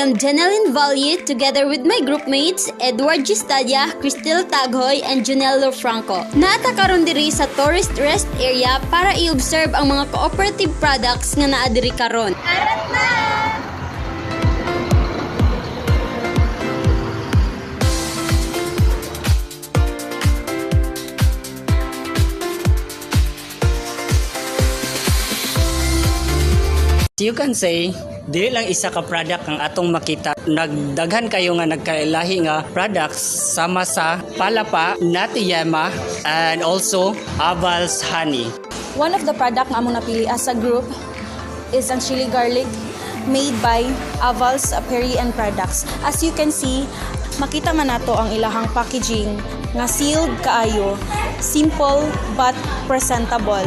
am Janeline Valle together with my groupmates Edward Gistadia, Cristel Taghoy, and Junello Franco. Naata karon diri sa tourist rest area para i-observe ang mga cooperative products nga naa diri karon. Arat na! You can say, dili lang isa ka product ang atong makita. Nagdaghan kayo nga nagkailahi nga products sama sa palapa, natiyama, and also Aval's honey. One of the product nga among napili as a group is ang chili garlic made by Aval's Perry and Products. As you can see, makita man nato ang ilahang packaging nga sealed kaayo, simple but presentable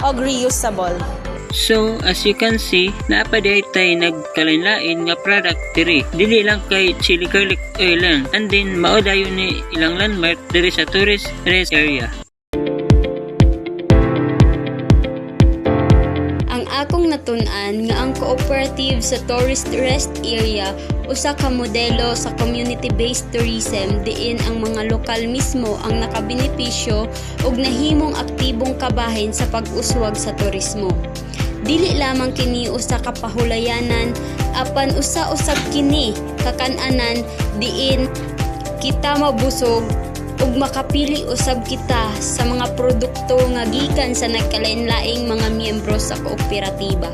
o reusable. So, as you can see, naapaday tayo nagkalain-lain nga product diri. Dili lang kay chili garlic oil lang. And then, maodayon ni ilang landmark diri sa tourist rest area. Ang akong natun-an nga ang cooperative sa tourist rest area usa ka modelo sa community-based tourism diin ang mga lokal mismo ang nakabenepisyo ug nahimong aktibong kabahin sa pag-uswag sa turismo. Dili lamang kini usa ka pahulayanan apan usa-usab kini kakan-anan diin kita mabusog ug makapili usab kita sa mga produkto nga gikan sa nagkalain-laing mga miyembro sa kooperatiba.